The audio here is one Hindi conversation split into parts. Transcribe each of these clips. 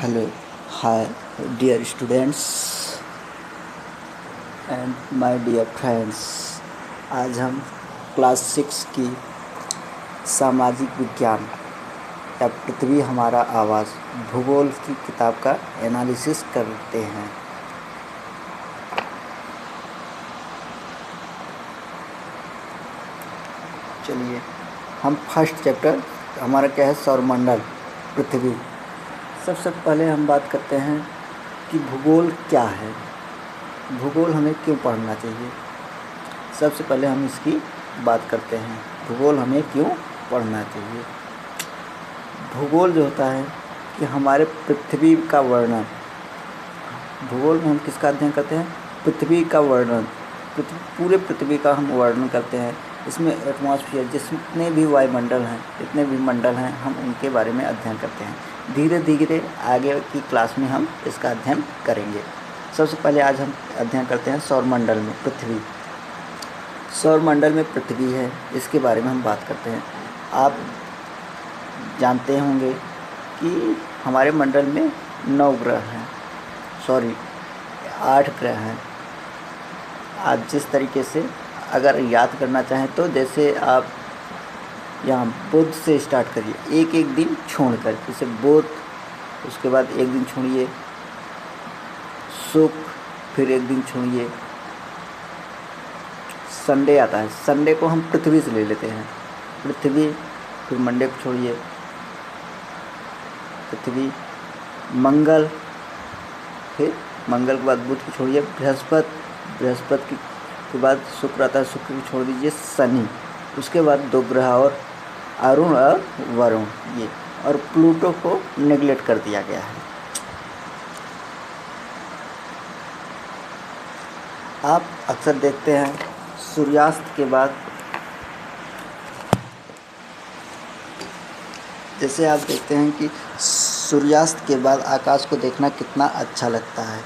Hello, hi, dear students and my dear friends। आज हम क्लास 6 की सामाजिक विज्ञान या पृथ्वी हमारा आवाज़ भूगोल की किताब का एनालिसिस करते हैं। चलिए, हम फर्स्ट चैप्टर हमारा क्या है, सौरमंडल पृथ्वी। सबसे पहले हम बात करते हैं कि भूगोल क्या है, भूगोल हमें क्यों पढ़ना चाहिए। सबसे पहले हम इसकी बात करते हैं, भूगोल हमें क्यों पढ़ना चाहिए। भूगोल जो होता है कि हमारे पृथ्वी का वर्णन, भूगोल में हम किसका अध्ययन करते हैं, पृथ्वी का वर्णन, पूरे पृथ्वी का हम वर्णन करते हैं। इसमें एटमॉस्फेयर, जितने भी वायुमंडल हैं, जितने भी मंडल हैं, हम उनके बारे में अध्ययन करते हैं। धीरे धीरे आगे की क्लास में हम इसका अध्ययन करेंगे। सबसे पहले आज हम अध्ययन करते हैं सौरमंडल में पृथ्वी। सौरमंडल में पृथ्वी है, इसके बारे में हम बात करते हैं। आप जानते होंगे कि हमारे मंडल में 9 ग्रह हैं, 8 ग्रह हैं। आप जिस तरीके से अगर याद करना चाहें तो जैसे आप यहाँ बुध से स्टार्ट करिए, एक एक दिन छोड़कर, जैसे बुध, उसके बाद एक दिन छोड़िए शुक्र, फिर एक दिन छोड़िए संडे आता है। संडे को हम पृथ्वी से ले लेते हैं, पृथ्वी, फिर मंडे को छोड़िए पृथ्वी, मंगल, फिर मंगल के बाद बुध को छोड़िए बृहस्पति के बाद शुक्र आता है, शुक्र को छोड़ दीजिए शनि, उसके बाद 2 ग्रह और अरुण और वरुण, ये, और प्लूटो को नेगलेक्ट कर दिया गया है। आप अक्सर देखते हैं सूर्यास्त के बाद, जैसे आप देखते हैं कि सूर्यास्त के बाद आकाश को देखना कितना अच्छा लगता है।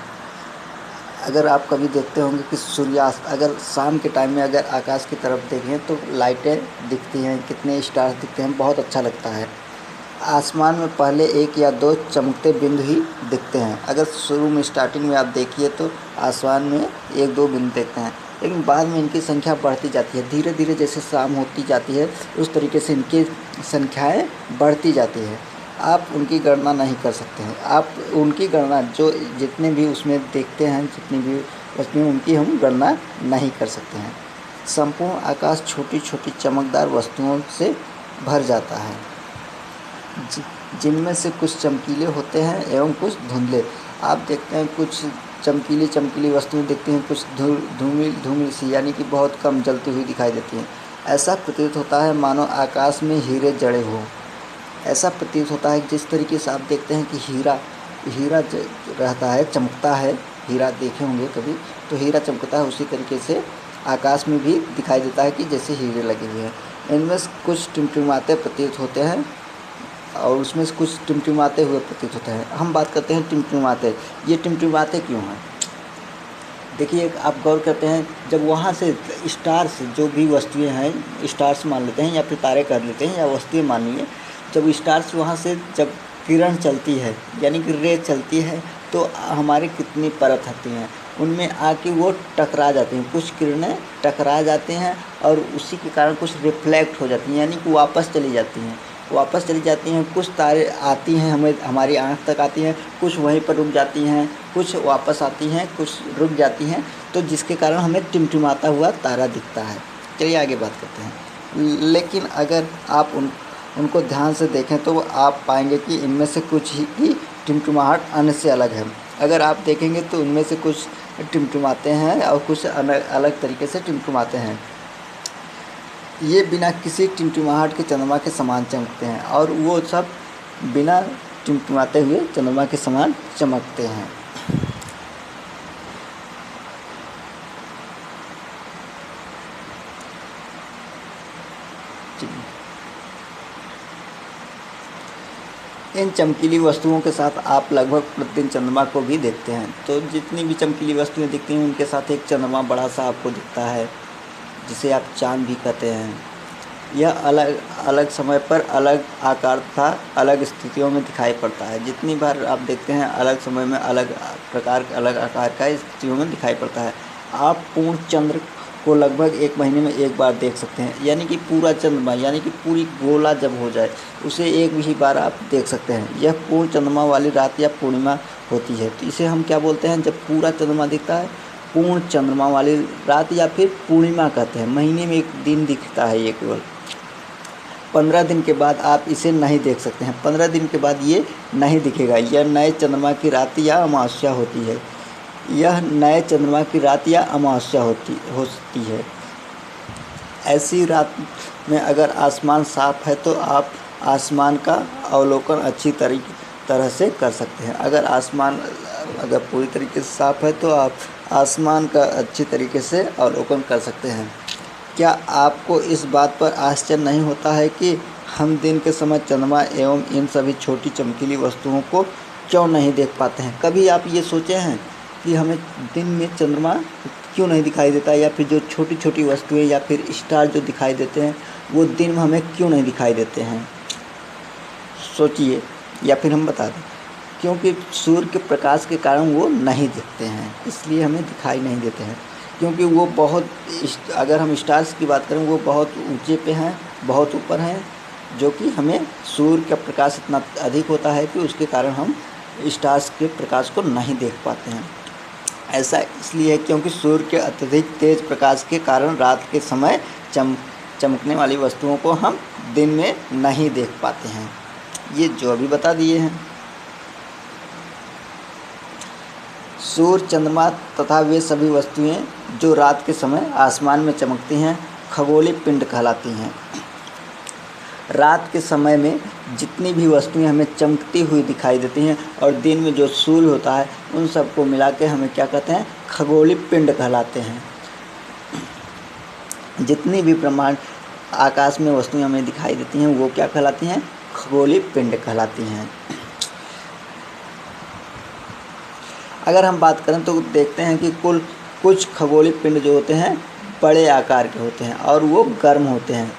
अगर आप कभी देखते होंगे कि सूर्यास्त, अगर शाम के टाइम में अगर आकाश की तरफ देखें तो लाइटें दिखती हैं, कितने स्टार्स दिखते हैं, बहुत अच्छा लगता है। आसमान में पहले 1 या 2 चमकते बिंदु ही दिखते हैं। अगर शुरू में स्टार्टिंग में आप देखिए तो आसमान में 1-2 बिंदु दिखते हैं, लेकिन बाद में इनकी संख्या बढ़ती जाती है। धीरे धीरे जैसे शाम होती जाती है उस तरीके से इनकी संख्याएँ बढ़ती जाती है। आप उनकी गणना नहीं कर सकते हैं। आप उनकी गणना, जो जितने भी उसमें देखते हैं, जितनी भी वस्तुएं, उनकी हम गणना नहीं कर सकते हैं। संपूर्ण आकाश छोटी छोटी चमकदार वस्तुओं से भर जाता है, जिनमें से कुछ चमकीले होते हैं एवं कुछ धुंधले। आप देखते हैं कुछ चमकीली वस्तुएं दिखती हैं, कुछ धूमिल सी, यानी कि बहुत कम जलती हुई दिखाई देती हैं। ऐसा प्रतीत होता है मानो आकाश में हीरे जड़े हों। ऐसा प्रतीत होता है जिस तरीके से आप देखते हैं कि हीरा रहता है, चमकता है। हीरा देखे होंगे कभी, तो हीरा चमकता है, उसी तरीके से आकाश में भी दिखाई देता है कि जैसे हीरे लगे हुए हैं। इनमें से कुछ टिमटिमाते प्रतीत होते हैं और उसमें से कुछ टिमटिमाते हुए प्रतीत होते हैं। हम बात करते हैं टिमटिमाते। ये टिमटिमाते क्यों हैं? देखिए, आप गौर करते हैं, जब वहाँ से स्टार्स, जो भी वस्तुएं हैं, स्टार्स मान लेते हैं या फिर तारे कर लेते हैं या वस्तुएं मानिए, जब स्टार्स वहाँ से जब किरण चलती है, यानी कि रे चलती है, तो हमारी कितनी परत होती हैं, उनमें आके वो टकरा जाती हैं। कुछ किरणें टकरा जाती हैं और उसी के कारण कुछ रिफ्लेक्ट हो जाती हैं, यानी कि वापस चली जाती हैं। कुछ तारे आती हैं, हमारी आँख तक आती हैं, कुछ वहीं पर रुक जाती हैं, कुछ वापस आती हैं, कुछ रुक जाती हैं, तो जिसके कारण हमें टिमटिमाता हुआ तारा दिखता है। चलिए आगे बात करते हैं। लेकिन अगर आप उनको ध्यान से देखें तो आप पाएंगे कि इनमें से कुछ ही टिमटिमाहट अन्य से अलग है। अगर आप देखेंगे तो उनमें से कुछ टिमटिमाते हैं और कुछ अलग तरीके से टिमटिमाते हैं। ये बिना किसी टिमटिमाहट के चंद्रमा के समान चमकते हैं और वो सब बिना टिमटिमाते हुए चंद्रमा के समान चमकते हैं। इन चमकीली वस्तुओं के साथ आप लगभग प्रतिदिन चंद्रमा को भी देखते हैं। तो जितनी भी चमकीली वस्तुएं दिखती हैं उनके साथ एक चंद्रमा बड़ा सा आपको दिखता है, जिसे आप चाँद भी कहते हैं। यह अलग अलग समय पर अलग आकार तथा अलग स्थितियों में दिखाई पड़ता है। जितनी बार आप देखते हैं अलग समय में अलग प्रकार अलग आकार का स्थितियों में दिखाई पड़ता है। आप पूर्ण चंद्र को लगभग 1 महीने में एक बार देख सकते हैं, यानी कि पूरा चंद्रमा यानी कि पूरी गोला जब हो जाए उसे एक ही बार आप देख सकते हैं। यह पूर्ण चंद्रमा वाली रात या पूर्णिमा होती है। तो इसे हम क्या बोलते हैं, जब पूरा चंद्रमा दिखता है पूर्ण चंद्रमा वाली रात या फिर पूर्णिमा कहते हैं। महीने में एक दिन दिखता है ये केवल। 15 दिन के बाद आप इसे नहीं देख सकते हैं। 15 दिन के बाद ये नहीं दिखेगा। यह नए चंद्रमा की रात या अमावस्या होती है। यह नए चंद्रमा की रात या अमावस्या होती है। ऐसी रात में अगर आसमान साफ है तो आप आसमान का अवलोकन अच्छी तरह से कर सकते हैं। अगर पूरी तरीके से साफ है तो आप आसमान का अच्छी तरीके से अवलोकन कर सकते हैं। क्या आपको इस बात पर आश्चर्य नहीं होता है कि हम दिन के समय चंद्रमा एवं इन सभी छोटी चमकीली वस्तुओं को क्यों नहीं देख पाते हैं? कभी आप ये सोचे हैं कि हमें दिन में चंद्रमा क्यों नहीं दिखाई देता, या फिर जो छोटी छोटी वस्तुएं या फिर स्टार जो दिखाई देते हैं वो दिन में हमें क्यों नहीं दिखाई देते हैं? सोचिए, या फिर हम बता दें। क्योंकि सूर्य के प्रकाश के कारण वो नहीं दिखते हैं, इसलिए हमें दिखाई नहीं देते हैं। क्योंकि वो अगर हम स्टार्स की बात करें वो बहुत ऊंचे पे हैं, बहुत ऊपर हैं, जो कि हमें सूर्य का प्रकाश इतना अधिक होता है कि उसके कारण हम स्टार्स के प्रकाश को नहीं देख पाते हैं। ऐसा इसलिए है क्योंकि सूर्य के अत्यधिक तेज प्रकाश के कारण रात के समय चमकने वाली वस्तुओं को हम दिन में नहीं देख पाते हैं। ये जो अभी बता दिए हैं। सूर्य, चंद्रमा तथा वे सभी वस्तुएं जो रात के समय आसमान में चमकती हैं खगोलीय पिंड कहलाती हैं। रात के समय में जितनी भी वस्तुएं हमें चमकती हुई दिखाई देती हैं और दिन में जो सूर्य होता है उन सबको मिला के हमें क्या कहते हैं, खगोलीय पिंड कहलाते हैं। जितनी भी ब्रह्मांड आकाश में वस्तुएं हमें दिखाई देती हैं वो क्या कहलाती हैं, खगोलीय पिंड कहलाती हैं। अगर हम बात करें तो देखते हैं कि कुछ खगोलीय पिंड जो होते हैं बड़े आकार के होते हैं और वो गर्म होते हैं।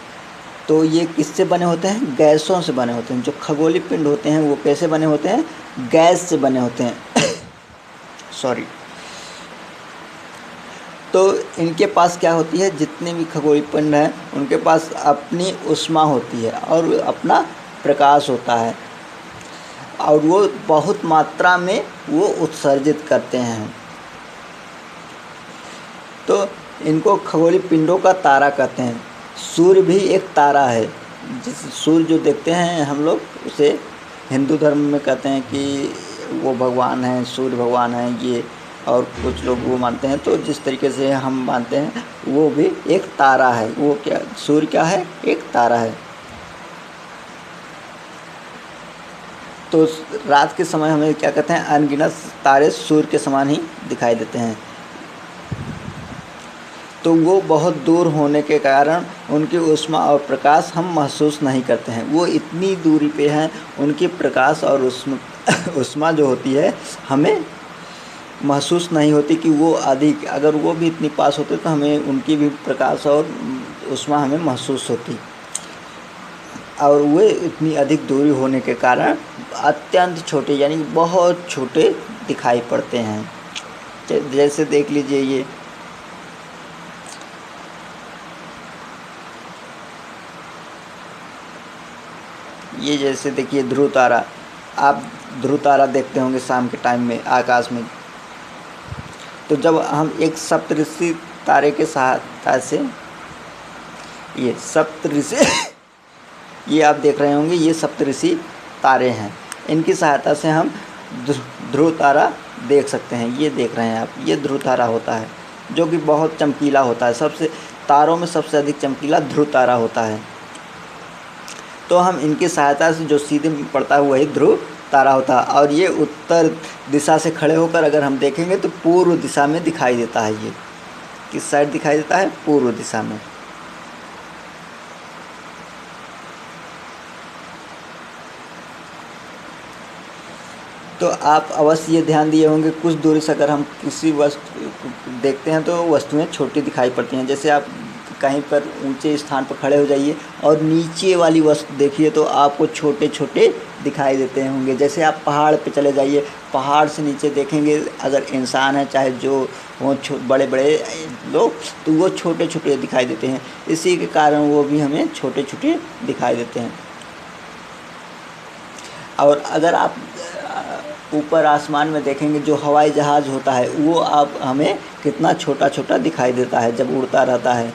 तो ये किससे बने होते हैं, गैसों से बने होते हैं। जो खगोलीय पिंड होते हैं वो कैसे बने होते हैं, गैस से बने होते हैं सॉरी। तो इनके पास क्या होती है, जितने भी खगोलीय पिंड हैं उनके पास अपनी ऊष्मा होती है और अपना प्रकाश होता है और वो बहुत मात्रा में वो उत्सर्जित करते हैं। तो इनको खगोलीय पिंडों का तारा कहते हैं। सूर्य भी एक तारा है। जिस सूर्य जो देखते हैं हम लोग उसे हिंदू धर्म में कहते हैं कि वो भगवान हैं, सूर्य भगवान हैं ये, और कुछ लोग वो मानते हैं। तो जिस तरीके से हम मानते हैं वो भी एक तारा है। वो क्या, सूर्य क्या है, एक तारा है। तो रात के समय हमें क्या कहते हैं, अनगिनत तारे सूर्य के समान ही दिखाई देते हैं। तो वो बहुत दूर होने के कारण उनकी ऊष्मा और प्रकाश हम महसूस नहीं करते हैं। वो इतनी दूरी पे हैं, उनकी प्रकाश और ऊष्मा जो होती है हमें महसूस नहीं होती कि वो अधिक, अगर वो भी इतनी पास होते तो हमें उनकी भी प्रकाश और ऊष्मा हमें महसूस होती। और वे इतनी अधिक दूरी होने के कारण अत्यंत छोटे यानी बहुत छोटे दिखाई पड़ते हैं। जैसे देख लीजिए ये जैसे देखिए ध्रुव तारा। आप ध्रुव तारा देखते होंगे शाम के टाइम में आकाश में। तो जब हम एक सप्तऋषि तारे के सहायता से ये सप्तऋषि ये आप देख रहे होंगे, ये सप्तऋषि तारे हैं। इनकी सहायता से हम ध्रुव तारा देख सकते हैं। ये देख रहे हैं आप, ये ध्रुव तारा होता है जो कि बहुत चमकीला होता है। तारों में सबसे अधिक चमकीला ध्रुव तारा होता है। तो हम इनकी सहायता से जो सीधे पड़ता है वही ध्रुव तारा होता है। और ये उत्तर दिशा से खड़े होकर अगर हम देखेंगे तो पूर्व दिशा में दिखाई देता है। ये किस साइड दिखाई देता है, पूर्व दिशा में। तो आप अवश्य ये ध्यान दिए होंगे, कुछ दूरी से अगर हम किसी वस्तु देखते हैं तो वस्तुएं छोटी दिखाई पड़ती हैं। जैसे आप कहीं पर ऊंचे स्थान पर खड़े हो जाइए और नीचे वाली वस्तु देखिए तो आपको छोटे छोटे दिखाई देते होंगे। जैसे आप पहाड़ पे चले जाइए, पहाड़ से नीचे देखेंगे अगर इंसान है चाहे जो वो बड़े बड़े लोग, तो वो छोटे छोटे दिखाई देते हैं। इसी के कारण वो भी हमें छोटे छोटे दिखाई देते हैं। और अगर आप ऊपर आसमान में देखेंगे जो हवाई जहाज़ होता है वो आप हमें कितना छोटा छोटा दिखाई देता है जब उड़ता रहता है।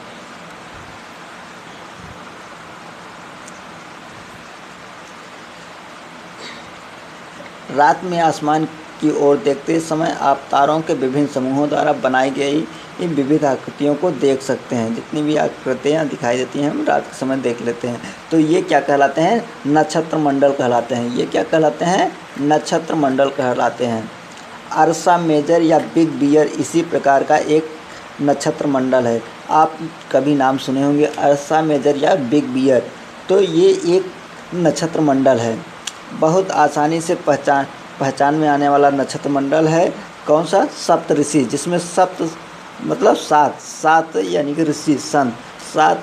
रात में आसमान की ओर देखते समय आप तारों के विभिन्न समूहों द्वारा बनाई गई इन विविध आकृतियों को देख सकते हैं। जितनी भी आकृतियाँ दिखाई देती हैं हम रात के समय देख लेते हैं। तो ये क्या कहलाते हैं? नक्षत्र मंडल कहलाते हैं। ये क्या कहलाते हैं? नक्षत्र मंडल कहलाते हैं। अर्सा मेजर या बिग बियर इसी प्रकार का एक नक्षत्र मंडल है। आप कभी नाम सुने होंगे अर्सा मेजर या बिग बियर। तो ये एक नक्षत्र मंडल है, बहुत आसानी से पहचान में आने वाला नक्षत्र मंडल है। कौन सा? सप्तऋषि, जिसमें सप्त मतलब सात यानी कि ऋषि संत 7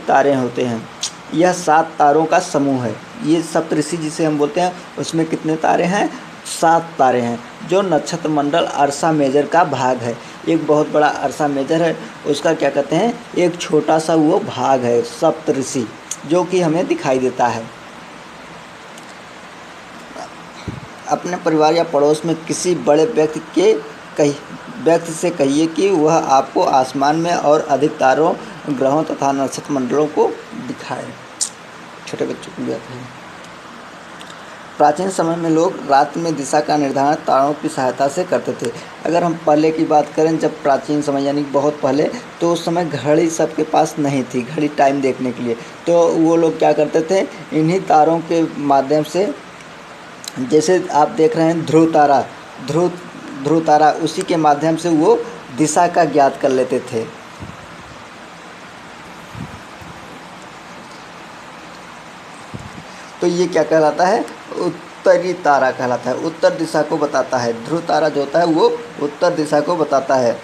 तारे होते हैं। यह 7 तारों का समूह है। ये सप्तऋषि जिसे हम बोलते हैं उसमें कितने तारे हैं? 7 तारे हैं, जो नक्षत्र मंडल अर्सा मेजर का भाग है। एक बहुत बड़ा अर्सा मेजर है, उसका क्या कहते हैं? एक छोटा सा वो भाग है सप्तऋषि, जो कि हमें दिखाई देता है। अपने परिवार या पड़ोस में किसी बड़े व्यक्ति से कहिए कि वह आपको आसमान में और अधिक तारों, ग्रहों तथा नक्षत्र मंडलों को दिखाए। छोटे बच्चों को भी आता है। प्राचीन समय में लोग रात में दिशा का निर्धारण तारों की सहायता से करते थे। अगर हम पहले की बात करें, जब प्राचीन समय यानी बहुत पहले, तो उस समय घड़ी सबके पास नहीं थी, घड़ी टाइम देखने के लिए। तो वो लोग क्या करते थे? इन्हीं तारों के माध्यम से, जैसे आप देख रहे हैं ध्रुव तारा, उसी के माध्यम से वो दिशा का ज्ञात कर लेते थे। तो ये क्या कहलाता है? उत्तरी तारा कहलाता है। उत्तर दिशा को बताता है। ध्रुव तारा जो होता है वो उत्तर दिशा को बताता है।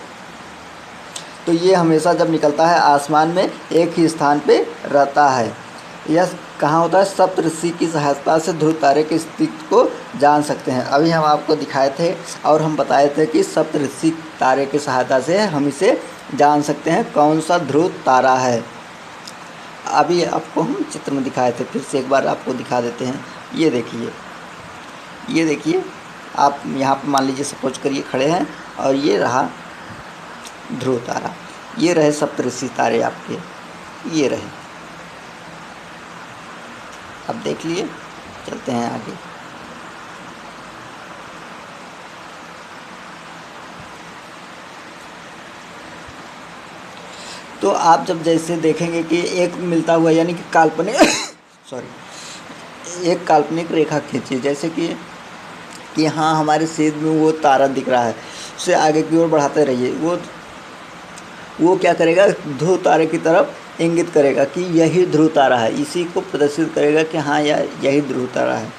तो ये हमेशा जब निकलता है आसमान में एक ही स्थान पे रहता है। यह कहाँ होता है? सप्तऋषि की सहायता से ध्रुव तारे की स्थिति को जान सकते हैं। अभी हम आपको दिखाए थे और हम बताए थे कि सप्तऋषि तारे की सहायता से हम इसे जान सकते हैं कौन सा ध्रुव तारा है। अभी आपको हम चित्र में दिखाए थे, फिर से एक बार आपको दिखा देते हैं। ये देखिए, आप यहाँ पर मान लीजिए सपोज करिए खड़े हैं और ये रहा ध्रुव तारा, ये रहे सप्तऋषि तारे आपके, ये रहे। अब देख लिए, चलते हैं आगे। तो आप जब जैसे देखेंगे कि एक मिलता हुआ यानी कि काल्पनिक एक काल्पनिक रेखा खींचिए, जैसे कि हाँ हमारे सीध में वो तारा दिख रहा है, उसे आगे की ओर बढ़ाते रहिए। वो क्या करेगा? ध्रुव तारे की तरफ इंगित करेगा कि यही ध्रुव तारा है, इसी को प्रदर्शित करेगा कि हाँ यही ध्रुव तारा है।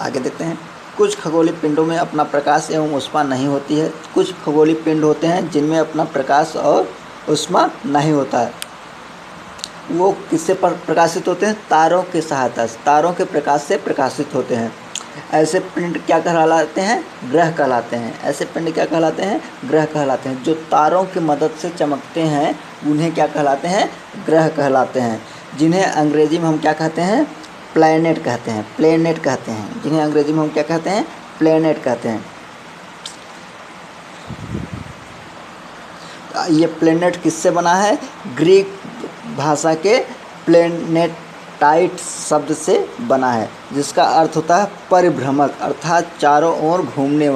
आगे देखते हैं। कुछ खगोलीय पिंडों में अपना प्रकाश एवं ऊष्मा नहीं होती है। कुछ खगोलीय पिंड होते हैं जिनमें अपना प्रकाश और ऊष्मा नहीं होता है। वो किससे प्रकाशित होते हैं? तारों की सहायता से, तारों के प्रकाश से प्रकाशित होते हैं। ऐसे पिंड क्या कहलाते हैं? ग्रह कहलाते हैं। ऐसे पिंड क्या कहलाते हैं? ग्रह कहलाते हैं। जो तारों की मदद से चमकते हैं उन्हें क्या कहलाते हैं? ग्रह कहलाते हैं। जिन्हें अंग्रेजी में हम क्या कहते हैं? प्लैनेट कहते हैं। प्लैनेट कहते हैं जिन्हें अंग्रेजी में हम क्या कहते हैं? प्लैनेट कहते हैं। ये प्लैनेट किससे बना है? ग्रीक भाषा के प्लैनेटाइट शब्द से बना है, जिसका अर्थ होता है परिभ्रमक, अर्थात चारों ओर घूमने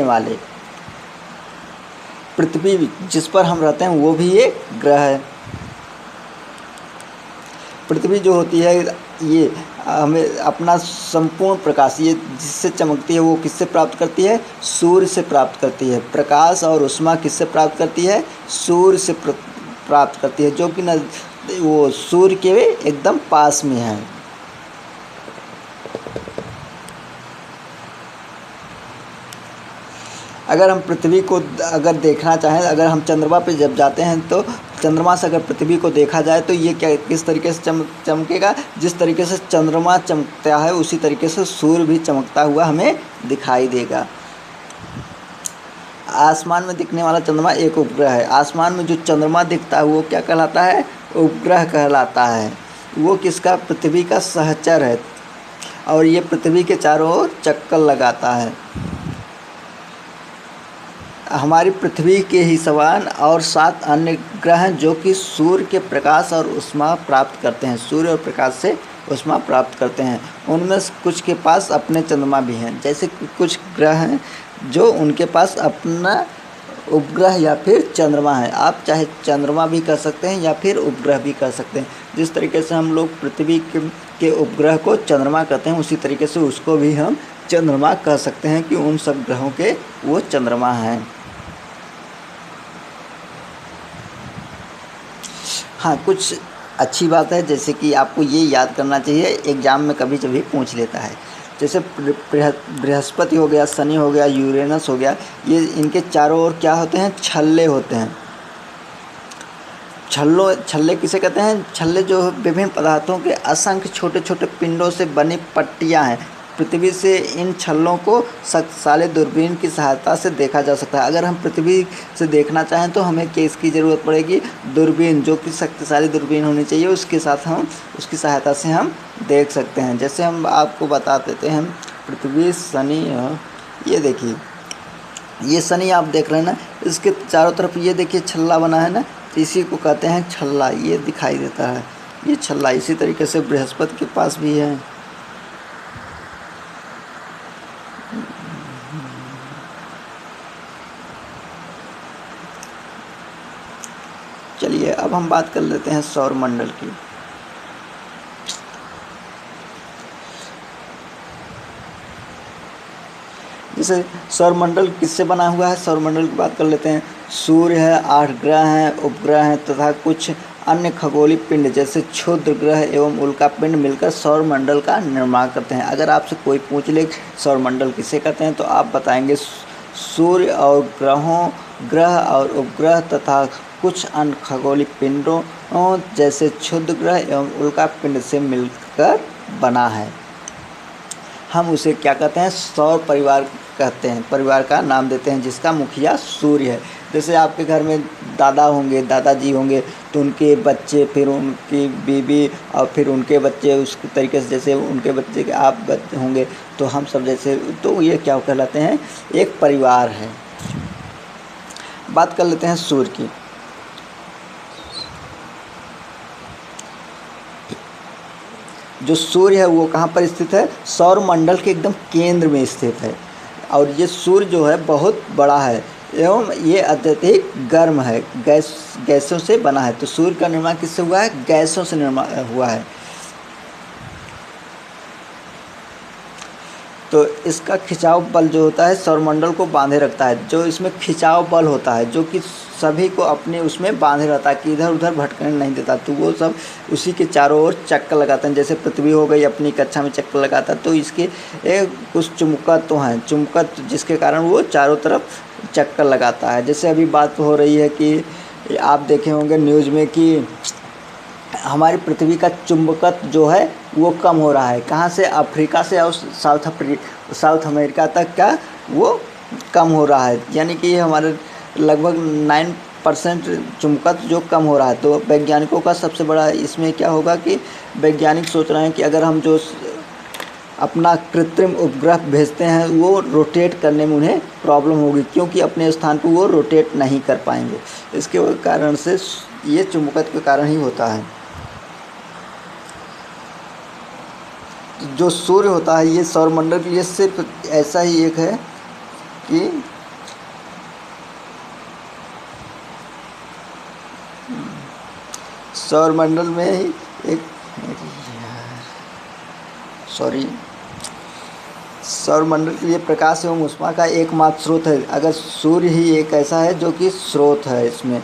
वाले। पृथ्वी जिस पर हम रहते हैं वो भी एक ग्रह है। पृथ्वी जो होती है ये हमें अपना संपूर्ण प्रकाश, ये जिससे चमकती है वो किससे प्राप्त करती है? सूर्य से प्राप्त करती है। प्रकाश और ऊष्मा किससे प्राप्त करती है? सूर्य से प्राप्त करती है, जो कि वो सूर्य के एकदम पास में है। अगर हम पृथ्वी को अगर देखना चाहें, अगर हम चंद्रमा पे जब जाते हैं तो चंद्रमा से अगर पृथ्वी को देखा जाए तो ये क्या किस तरीके से चमकेगा, जिस तरीके से चंद्रमा चमकता है उसी तरीके से सूर्य भी चमकता हुआ हमें दिखाई देगा। आसमान में दिखने वाला चंद्रमा एक उपग्रह है। आसमान में जो चंद्रमा दिखता है वो क्या कहलाता है? उपग्रह कहलाता है। वो किसका? पृथ्वी का सहचर है और ये पृथ्वी के चारों ओर चक्कर लगाता है। हमारी पृथ्वी के ही समान और 7 अन्य ग्रह हैं जो कि सूर्य के प्रकाश और ऊष्मा प्राप्त करते हैं, सूर्य और प्रकाश से ऊष्मा प्राप्त करते हैं। उनमें से कुछ के पास अपने चंद्रमा भी हैं, जैसे कुछ ग्रह हैं जो उनके पास अपना उपग्रह या फिर चंद्रमा है। आप चाहे चंद्रमा भी कह सकते हैं या फिर उपग्रह भी कह सकते हैं। जिस तरीके से हम लोग पृथ्वी के उपग्रह को चंद्रमा कहते हैं, उसी तरीके से उसको भी हम चंद्रमा कह सकते हैं कि उन सब ग्रहों के वो चंद्रमा हैं। हाँ, कुछ अच्छी बात है, जैसे कि आपको ये याद करना चाहिए, एग्ज़ाम में कभी कभी पूछ लेता है। जैसे बृहस्पति हो गया, शनि हो गया, यूरेनस हो गया, ये इनके चारों ओर क्या होते हैं? छल्ले होते हैं। छल्ले किसे कहते हैं? छल्ले जो विभिन्न पदार्थों के असंख्य छोटे छोटे पिंडों से बनी पट्टियाँ हैं। पृथ्वी से इन छल्लों को शक्तिशाली दूरबीन की सहायता से देखा जा सकता है। अगर हम पृथ्वी से देखना चाहें तो हमें किसकी ज़रूरत पड़ेगी? दूरबीन, जो कि शक्तिशाली दूरबीन होनी चाहिए, उसके साथ हम उसकी सहायता से हम देख सकते हैं। जैसे हम आपको बता देते हैं, पृथ्वी, शनि, ये देखिए, ये शनि आप देख रहे हैं ना, इसके चारों तरफ ये देखिए छल्ला बना है ना, इसी को कहते हैं छल्ला। ये दिखाई देता है, ये छल्ला। इसी तरीके से बृहस्पति के पास भी है। चलिए अब हम बात कर लेते हैं सौर मंडल की। जैसे सौर मंडल किससे बना हुआ है? सौर मंडल की बात कर लेते हैं। सूर्य है, 8 ग्रह हैं, उपग्रह हैं तथा कुछ अन्य खगोलीय पिंड जैसे क्षुद्र ग्रह एवं उल्का पिंड मिलकर सौर मंडल का निर्माण करते हैं। अगर आपसे कोई पूछ ले सौर मंडल किसे कहते हैं तो आप बताएंगे सूर्य और ग्रह और उपग्रह तथा कुछ अन्य खगोलीय पिंडों जैसे क्षुद्र ग्रह एवं उल्का पिंड से मिलकर बना है। हम उसे क्या कहते हैं? सौर परिवार कहते हैं। परिवार का नाम देते हैं जिसका मुखिया सूर्य है। जैसे आपके घर में दादा होंगे, दादाजी होंगे, तो उनके बच्चे, फिर उनकी बीवी और फिर उनके बच्चे, उस तरीके से जैसे उनके बच्चे के आप बच्चे होंगे, तो हम सब जैसे, तो ये क्या कहलाते हैं? एक परिवार है। बात कर लेते हैं सूर्य की। जो सूर्य है वो कहाँ पर स्थित है? सौर मंडल के एकदम केंद्र में स्थित है। और ये सूर्य जो है बहुत बड़ा है एवं ये अत्यधिक गर्म है, गैसों से बना है। तो सूर्य का निर्माण किससे हुआ है? गैसों से निर्माण हुआ है। तो इसका खिंचाव बल जो होता है सौरमंडल को बांधे रखता है। जो इसमें खिंचाव बल होता है जो कि सभी को अपने उसमें बांधे रहता है कि इधर उधर भटकने नहीं देता, तो वो सब उसी के चारों ओर चक्कर लगाते हैं। जैसे पृथ्वी हो गई अपनी कक्षा में चक्कर लगाता है, तो इसके कुछ चुंबकत्व हैं, चुंबकत्व जिसके कारण वो चारों तरफ चक्कर लगाता है। जैसे अभी बात हो रही है कि आप देखे होंगे न्यूज़ में कि हमारी पृथ्वी का चुंबकत्व जो है वो कम हो रहा है। कहाँ से? अफ्रीका से और साउथ अमेरिका तक का वो कम हो रहा है, यानी कि हमारे लगभग 9% चुंबकत्व जो कम हो रहा है। तो वैज्ञानिकों का सबसे बड़ा इसमें क्या होगा कि वैज्ञानिक सोच रहे हैं कि अगर हम जो अपना कृत्रिम उपग्रह भेजते हैं वो रोटेट करने में उन्हें प्रॉब्लम होगी, क्योंकि अपने स्थान पर वो रोटेट नहीं कर पाएंगे। इसके कारण से ये चुंबकत्व के कारण ही होता है। जो सूर्य होता है ये सौरमंडल के लिए सिर्फ ऐसा ही एक है कि सौरमंडल में ही एक सौरमंडल के लिए प्रकाश एवं ऊष्मा का एकमात्र स्रोत है। अगर सूर्य ही एक ऐसा है जो कि स्रोत है इसमें।